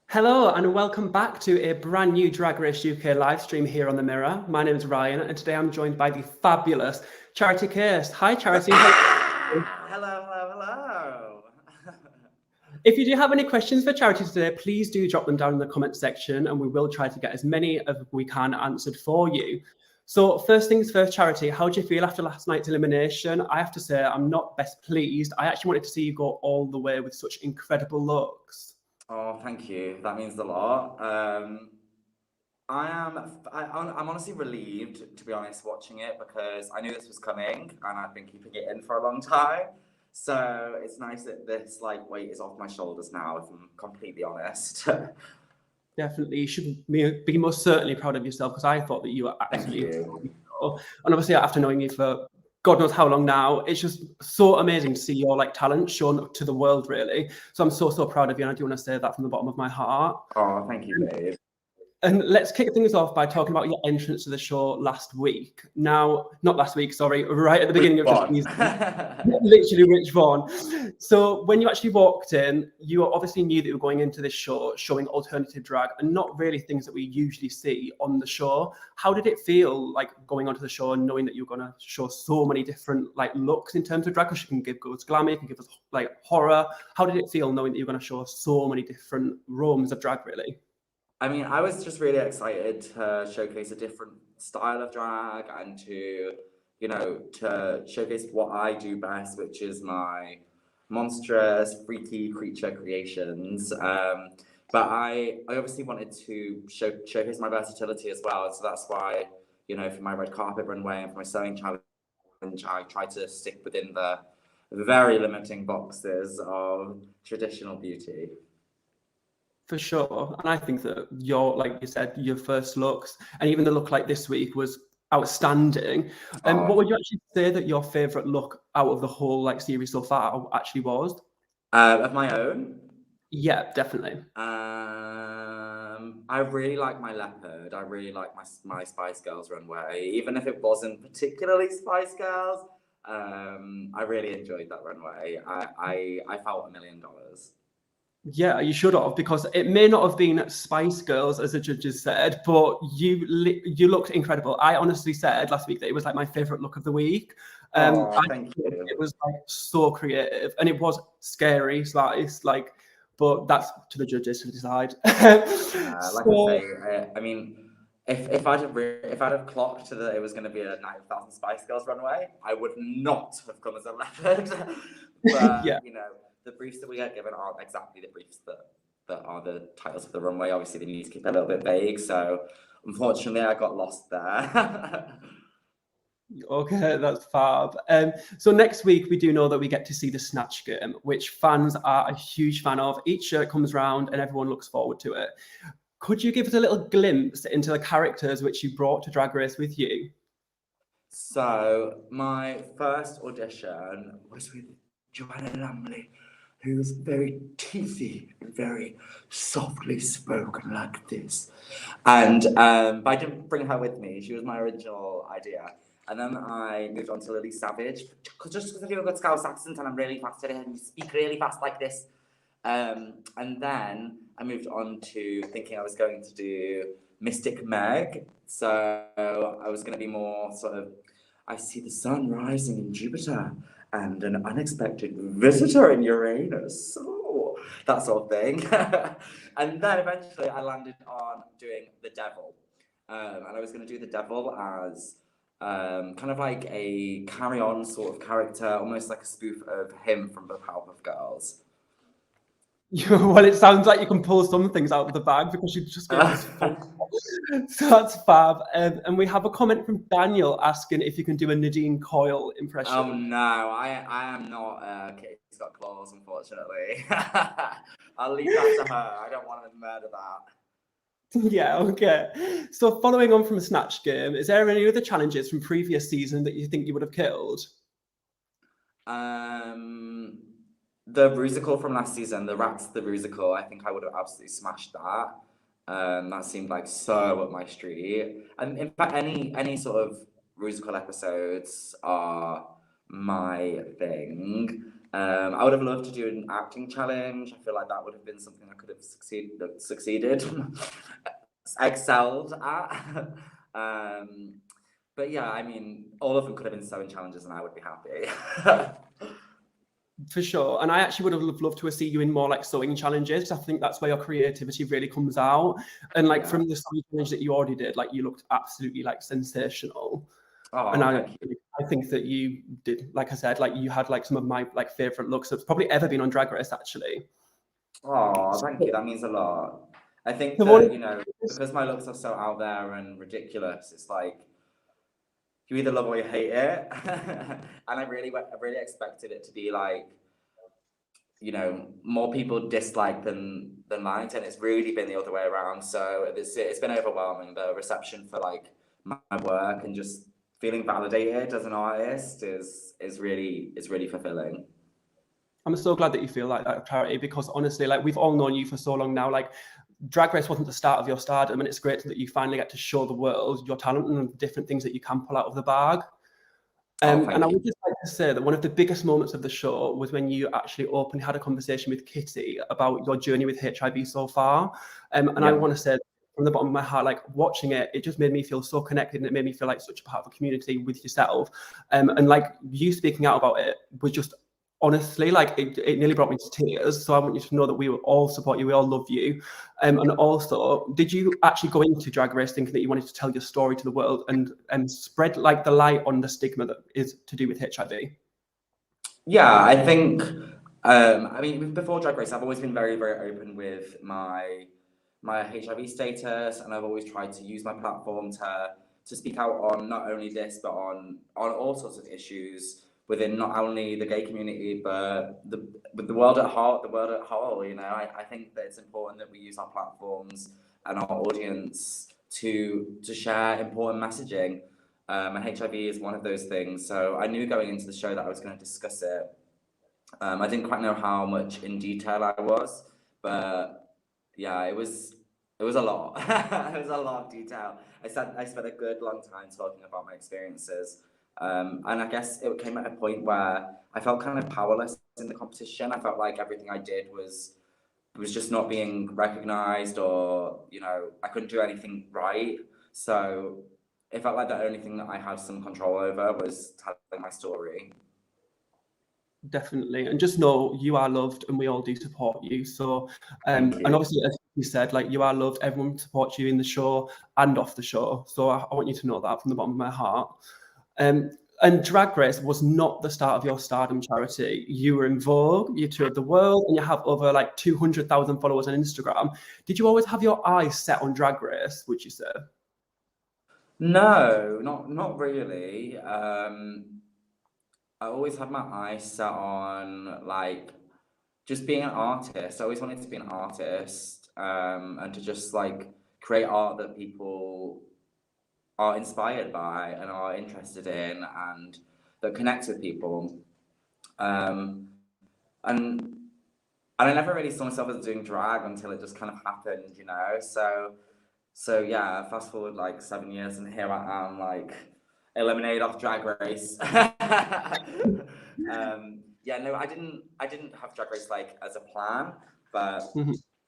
Hello and welcome back to a brand new Drag Race UK live stream here on The Mirror. My name is Ryan and today I'm joined by the fabulous Charity Kase. Hi Charity. Hello. If you do have any questions for Charity today, please do drop them down in the comment section and we will try to get as many as we can answered for you. So first things first, Charity, how do you feel after last night's elimination? I have to say I'm not best pleased. I actually wanted to see you go all the way with such incredible looks. Oh, thank you. That means a lot. I'm honestly relieved, to be honest, watching it because I knew this was coming and I've been keeping it in for a long time. So it's nice that this weight is off my shoulders now, if I'm completely honest. Definitely, you should be most certainly proud of yourself because I thought that you were absolutely Thank you. and obviously after knowing you for God knows how long now, it's just so amazing to see your talent shown to the world, really. So I'm so proud of you, and I do want to say that from the bottom of my heart. Oh, thank you, babe. And let's kick things off by talking about your entrance to the show last week. Now, not last week, sorry, right at the beginning of the season. Literally, which one? So when you actually walked in, you obviously knew that you were going into this show showing alternative drag and not really things that we usually see on the show. How did it feel like going onto the show and knowing that you were going to show so many different looks in terms of drag? Because you can give us glamour, you can give us horror. How did it feel knowing that you're going to show so many different realms of drag, really? I mean, I was just really excited to showcase a different style of drag and to showcase what I do best, which is my monstrous, freaky creature creations. But I obviously wanted to showcase my versatility as well. So that's why, for my red carpet runway and for my sewing challenge, I tried to stick within the very limiting boxes of traditional beauty. For sure. And I think that like you said, your first looks and even the look like this week was outstanding. What would you actually say that your favourite look out of the whole series so far actually was? Of my own? Yeah, definitely. I really like my leopard. I really like my Spice Girls runway. Even if it wasn't particularly Spice Girls, I really enjoyed that runway. I felt $1 million. Yeah, you should have, because it may not have been Spice Girls, as the judges said, but you looked incredible. I honestly said last week that it was my favourite look of the week. Thank you. It was so creative, and it was scary, but that's to the judges to decide. I say, I mean, if I'd have clocked that it was going to be a 9,000 Spice Girls runway, I would not have come as a leopard. But yeah. The briefs that we get given aren't exactly the briefs that are the titles of the runway. Obviously, they need to keep it a little bit vague. So, unfortunately, I got lost there. Okay, that's fab. So next week, we do know that we get to see the Snatch Game, which fans are a huge fan of. Each year it comes round and everyone looks forward to it. Could you give us a little glimpse into the characters which you brought to Drag Race with you? So, my first audition was with Joanna Lumley, who was very teethy and very softly spoken like this. And but I didn't bring her with me. She was my original idea. And then I moved on to Lily Savage, just because I do a good Scouse accent and I'm really fast at it and you speak really fast like this. And then I moved on to thinking I was going to do Mystic Meg. So I was going to be more sort of, I see the sun rising in Jupiter and an unexpected visitor in Uranus. Oh, that sort of thing. And then eventually I landed on doing the Devil. And I was going to do the Devil as kind of like a carry-on sort of character, almost like a spoof of him from the Powerpuff Girls. Well, it sounds like you can pull some things out of the bag because you just gave us so that's fab. And we have a comment from Daniel asking if you can do a Nadine Coyle impression. Oh no, I am not Kate's Got Claws, unfortunately. I'll leave that to her. I don't want to murder that. Yeah, okay. So following on from a Snatch Game, is there any other challenges from previous season that you think you would have killed? The Rusical from last season, the Rats the Rusical, I think I would have absolutely smashed that. That seemed like so up my street. And in fact, any sort of Rusical episodes are my thing. I would have loved to do an acting challenge. I feel like that would have been something I could have succeeded, excelled at. But yeah, I mean, all of them could have been sewing challenges and I would be happy. For sure. And I actually would have loved to have seen you in more like sewing challenges, because I think that's where your creativity really comes out. And like from the sewing challenge that you already did, like you looked absolutely like sensational. Oh, and I think that you did, like I said, like you had like some of my like favorite looks that's probably ever been on Drag Race, actually. Oh, thank you. That means a lot. I think that, you know, because my looks are so out there and ridiculous, it's like you either love or you hate it. And I really expected it to be like, you know, more people dislike than liked, and it's really been the other way around. So it's been overwhelming. The reception for like my work and just feeling validated as an artist is really fulfilling. I'm so glad that you feel like that, Charity, because honestly, like we've all known you for so long now. Like Drag Race wasn't the start of your stardom, and it's great that you finally get to show the world your talent and the different things that you can pull out of the bag. And I would just like to say that one of the biggest moments of the show was when you actually openly had a conversation with Kitty about your journey with HIV so far. And I want to say from the bottom of my heart, like watching it, it just made me feel so connected, and it made me feel like such a part of a community with yourself. And like you speaking out about it was just, honestly, like it nearly brought me to tears. So I want you to know that we will all support you, we all love you. And also, did you actually go into Drag Race thinking that you wanted to tell your story to the world and spread like the light on the stigma that is to do with HIV? Yeah, I think, I mean, before Drag Race, I've always been very, very open with my HIV status, and I've always tried to use my platform to speak out on not only this, but on all sorts of issues within not only the gay community, but the world at heart, the world at whole. You know, I think that it's important that we use our platforms and our audience to share important messaging. And HIV is one of those things. So I knew going into the show that I was going to discuss it. I didn't quite know how much in detail I was, but yeah, it was a lot. It was a lot of detail. I spent a good long time talking about my experiences. And I guess it came at a point where I felt kind of powerless in the competition. I felt like everything I did was just not being recognized, or, you know, I couldn't do anything right. So it felt like the only thing that I had some control over was telling my story. Definitely. And just know you are loved, and we all do support you. So, and obviously, as you said, like you are loved, everyone supports you in the show and off the show. So I want you to know that from the bottom of my heart. And Drag Race was not the start of your stardom, Charity. You were in Vogue, you toured the world, and you have over like 200,000 followers on Instagram. Did you always have your eyes set on Drag Race, would you say? No, not really. I always had my eyes set on like just being an artist. I always wanted to be an artist, and to just like create art that people are inspired by and are interested in, and that connects with people. And I never really saw myself as doing drag until it just kind of happened, you know. So yeah, fast forward like 7 years, and here I am, like eliminated off Drag Race. Yeah, no, I didn't have Drag Race like as a plan, but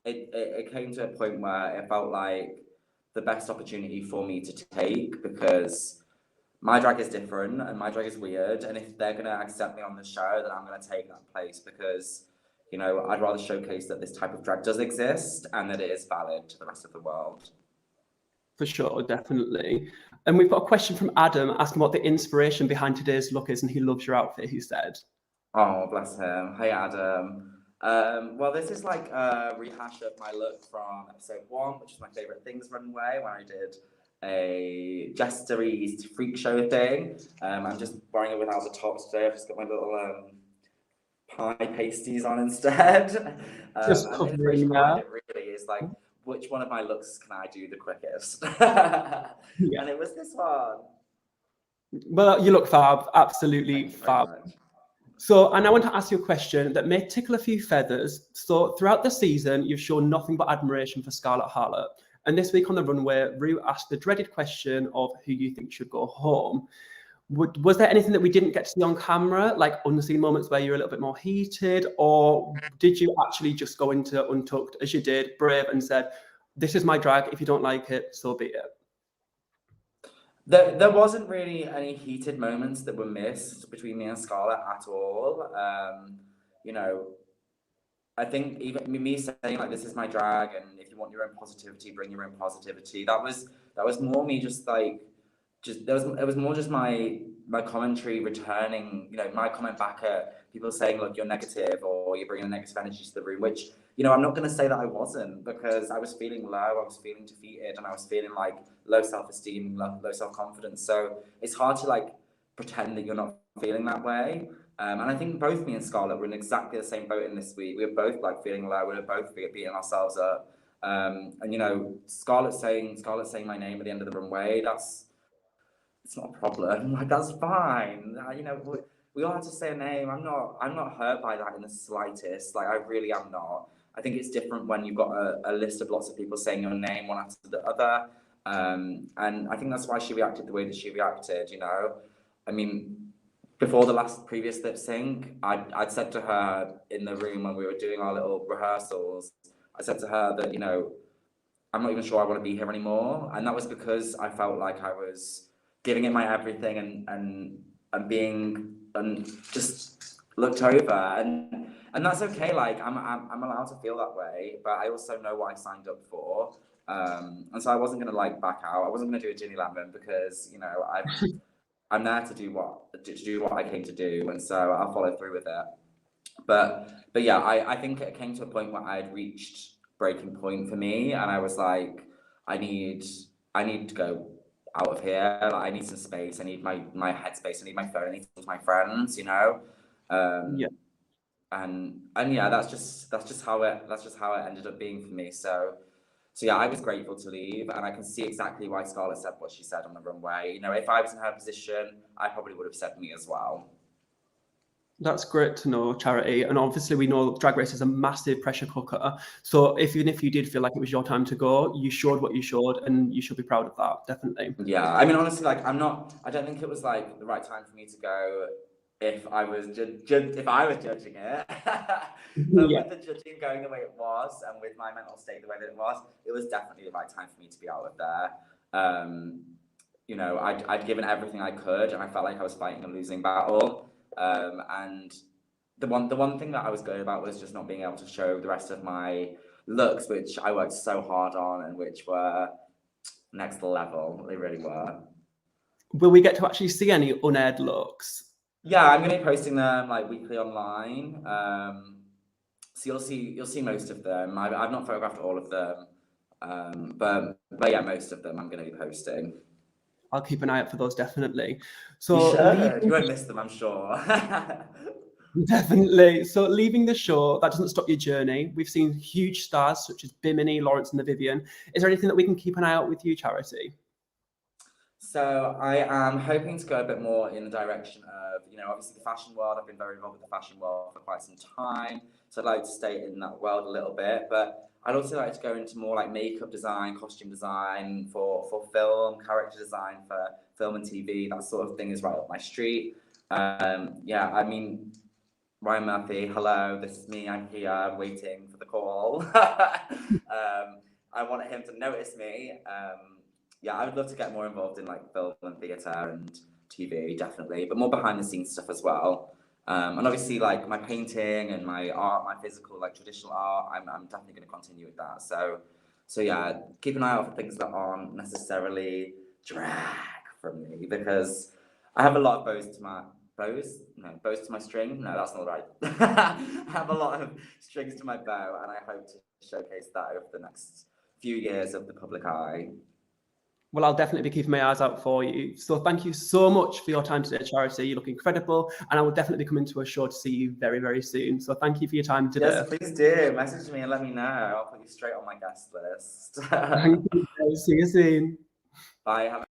it came to a point where it felt like the best opportunity for me to take, because my drag is different and my drag is weird, and if they're gonna accept me on the show, then I'm gonna take that place, because, you know, I'd rather showcase that this type of drag does exist and that it is valid to the rest of the world. For sure, definitely. And we've got a question from Adam asking what the inspiration behind today's look is, and he loves your outfit, he said. Oh, bless him. Hey, Adam. Well, this is like a rehash of my look from episode 1, which is my favorite things runway, when I did a Jesteries freak show thing. I'm just wearing it without the top today. I've just got my little pie pasties on instead. Just covering that. It really is like, which one of my looks can I do the quickest? Yeah. And it was this one. Well, you look fab, absolutely fab. So, and I want to ask you a question that may tickle a few feathers. So throughout the season, you've shown nothing but admiration for Scarlet Harlot. And this week on the runway, Ru asked the dreaded question of who you think should go home. Was there anything that we didn't get to see on camera, like unseen moments where you're a little bit more heated, or did you actually just go into Untucked as you did, brave, and said, this is my drag, if you don't like it, so be it? There wasn't really any heated moments that were missed between me and Scarlett at all. You know, I think even me saying like, this is my drag, and if you want your own positivity, bring your own positivity. That was more me just like, it was more just my commentary returning, you know, my comment back at people saying, look, you're negative, or you're bringing a negative energy to the room, which, you know, I'm not going to say that I wasn't, because I was feeling low, I was feeling defeated, and I was feeling like low self-esteem, low self-confidence. So it's hard to like pretend that you're not feeling that way. And I think both me and Scarlett were in exactly the same boat in this week. We were both like feeling low, we were both beating ourselves up. And you know, Scarlett saying my name at the end of the runway, it's not a problem. Like, that's fine. You know, we all have to say a name. I'm not hurt by that in the slightest. Like, I really am not. I think it's different when you've got a list of lots of people saying your name one after the other. And I think that's why she reacted the way that she reacted, you know. I mean, before the previous lip sync, I'd said to her in the room when we were doing our little rehearsals, I said to her that, you know, I'm not even sure I want to be here anymore. And that was because I felt like I was giving it my everything and being just looked over, and that's okay. Like, I'm allowed to feel that way, but I also know what I signed up for, and so I wasn't gonna like back out. I wasn't gonna do a Ginny Lemon, because, you know, I'm there to do what I came to do, and so I'll follow through with it. But yeah, I think it came to a point where I had reached breaking point for me, and I was like, I need to go out of here. Like, I need some space. I need my headspace. I need my phone. I need to talk to my friends, you know. Yeah. And yeah, that's just how it ended up being for me. So yeah, I was grateful to leave, and I can see exactly why Scarlett said what she said on the runway. You know, if I was in her position, I probably would have said me as well. That's great to know, Charity. And obviously we know Drag Race is a massive pressure cooker. So even if you did feel like it was your time to go, you showed what you showed, and you should be proud of that, definitely. Yeah, I mean, honestly, like, I don't think it was like the right time for me to go if I was judging it. But Yeah. with the judging going the way it was, and with my mental state the way that it was definitely the right time for me to be out of there. You know, I'd given everything I could, and I felt like I was fighting a losing battle. And the one thing that I was good about was just not being able to show the rest of my looks, which I worked so hard on, and which were next level. They really were. Will we get to actually see any unaired looks? Yeah, I'm going to be posting them like weekly online. So you'll see most of them. I've not photographed all of them, but yeah, most of them I'm going to be posting. I'll keep an eye out for those, definitely. So you won't miss them, I'm sure. Definitely. So leaving the show, that doesn't stop your journey. We've seen huge stars such as Bimini, Lawrence and the Vivian. Is there anything that we can keep an eye out with you, Charity? So I am hoping to go a bit more in the direction of, you know, obviously the fashion world. I've been very involved with the fashion world for quite some time. So I'd like to stay in that world a little bit, but I'd also like to go into more like makeup design, costume design for film, character design for film and TV. That sort of thing is right up my street. Yeah, I mean, Ryan Murphy, hello, this is me, I'm here, waiting for the call. I wanted him to notice me. Yeah, I would love to get more involved in like film and theatre and TV, definitely, but more behind the scenes stuff as well. And obviously, like my painting and my art, my physical, like traditional art, I'm definitely going to continue with that. So yeah, keep an eye out for things that aren't necessarily drag from me, because I have a lot of bows to my string. No, that's not right. I have a lot of strings to my bow, and I hope to showcase that over the next few years of the public eye. Well, I'll definitely be keeping my eyes out for you. So thank you so much for your time today, Charity. You look incredible, and I will definitely be coming to a show to see you very, very soon. So thank you for your time today. Yes, please do. Message me and let me know. I'll put you straight on my guest list. Thank you. See you soon. Bye.